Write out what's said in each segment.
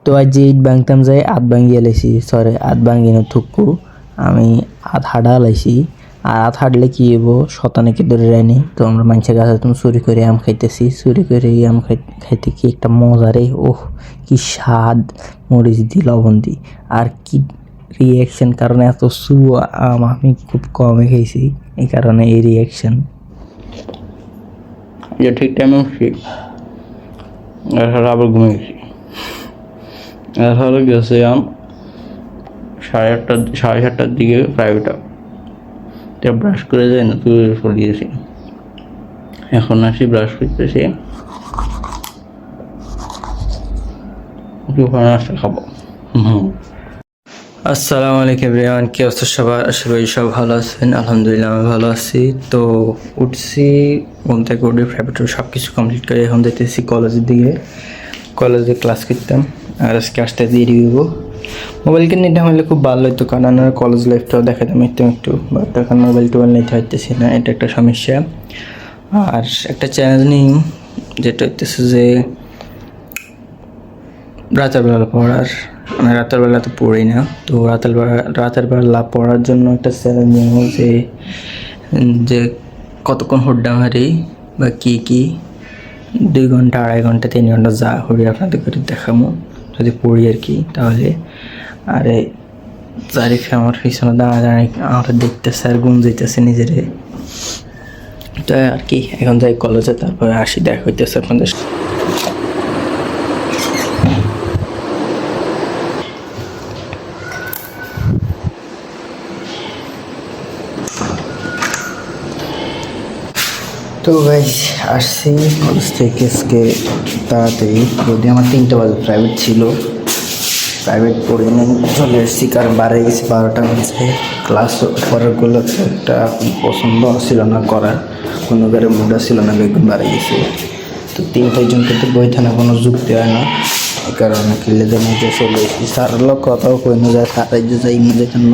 তো আজ যে ইট ভাঙতাম যাই আধ ভাঙিয়ে লাইছি, সরি আধ ভাঙিয়ে থুকু আমি আধ হাঁটা লাইছি। আর আধ হাঁটলে কি হবো, শতানেকে ধরে রায়নি। তো আমরা মানুষের কাছে তুমি চুরি করে আম খাইতেছি, চুরি করে আম খাইতে কি একটা মজা রে, ওহ কি স্বাদ, মরিচ দি লবণ দি। আর কি রিয়াকশন, কারণ এত আম আমি খুব কমে খেয়েছি, এই কারণে এই রিয়াকশন। যে ঠিক টাইমে উঠছি, আবার ঘুমিয়ে গেছি। তাহলে গেছিলাম 7:30 দিকে প্রাইভেটটা, ব্রাশ করে যাই না তুই চলিয়েছি। এখন আসি ব্রাশ করতেছি, নাস্তা খাবো। আসসালামু আলাইকুম এভরিওয়ান, কি অবস্থা সবার? আশা করি সব ভালো আছেন। আলহামদুলিল্লাহ আমি ভালো আছি। তো উঠছি ঘুম থেকে, উঠে প্রাইভেট সব কিছু কমপ্লিট করে এখন যেতেছি কলেজের দিকে। কলেজে ক্লাস করতাম, আর আজকে আসতে দেরি হইব। মোবাইলকে নিতে হলে খুব ভালো হইতো, কারণ আমার কলেজ লাইফটাও দেখাতাম একটু, বাট এখন টোবাইল নিতে হইতেছি না, এটা একটা সমস্যা। আর একটা চ্যালেঞ্জ নিই, যেটা হইতেছে যে রাতের বেলা পড়ার, মানে রাতের বেলা তো পড়ি না, তো রাতের বেলা পড়ার জন্য একটা চ্যালেঞ্জ নিয়ে যে কতক্ষণ হুড্ডা মারি বা কী 2 ঘন্টা 2.5 ঘন্টা 3 ঘন্টা যা হরি আপনাদের করে দেখাবো যদি পড়ি আর কি। তাহলে আরে চারিফে আমার পিছনে দাঁড়ায় আমরা দেখতেছে আর গুম যেতেছে নিজেরে। তো আর কি, এখন যাই কলেজে, তারপরে আসি, দেখা হইতেছে আপনাদের। তো গাইস আসছি কলেজ থেকে আজকে তাড়াতাড়ি, যদি আমার 3টা বাজে প্রাইভেট ছিল, প্রাইভেট পড়ে নিয়ে চলে এসেছি, কারণ বাড়ে গেছি 12টা বাজে। ক্লাস করারগুলো একটা পছন্দ ছিল না করার, কোনো কারো মুডা ছিল না, বেগুন বাড়ে গেছি। তো 3টার জন্য তো বই থানা কোনো যুক্তি হয় না, এই কারণে খেলেদের মধ্যে চলে এসেছি। স্যারের লোক কথাও কই না যায়, তারাই যে যাই মধ্যে জন্য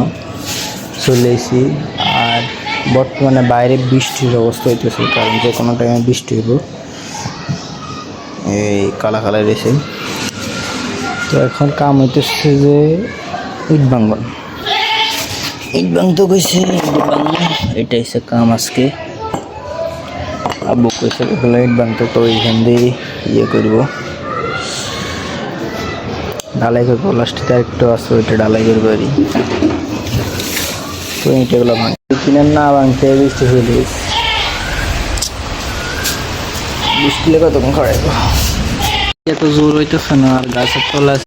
চলে এসেছি। আর বর্তমানে বাইরে বৃষ্টির অবস্থা হইতেছে, কারণ যে কোনো টাইমে বৃষ্টি হইব, এই কালা রয়েছে। তো এখন কাম হইতেছে যে ইট ভাঙতে কইছে, এটা হচ্ছে কাম আজকে। আব্বু কইছে ইট ভাঙতে, তো এইখান দিয়ে ইয়ে করবো, ঢালাই করবো। লাস্টে আরেকটু আছে, ওইটা ঢালাই করবো আর তো ইটেগুলো ভাঙতে কিনে না ভাঙতে বৃষ্টি হইলে, বৃষ্টি লেগে তখন খড়াইব। এত জোর হইতেছে না, আর গাছের তলা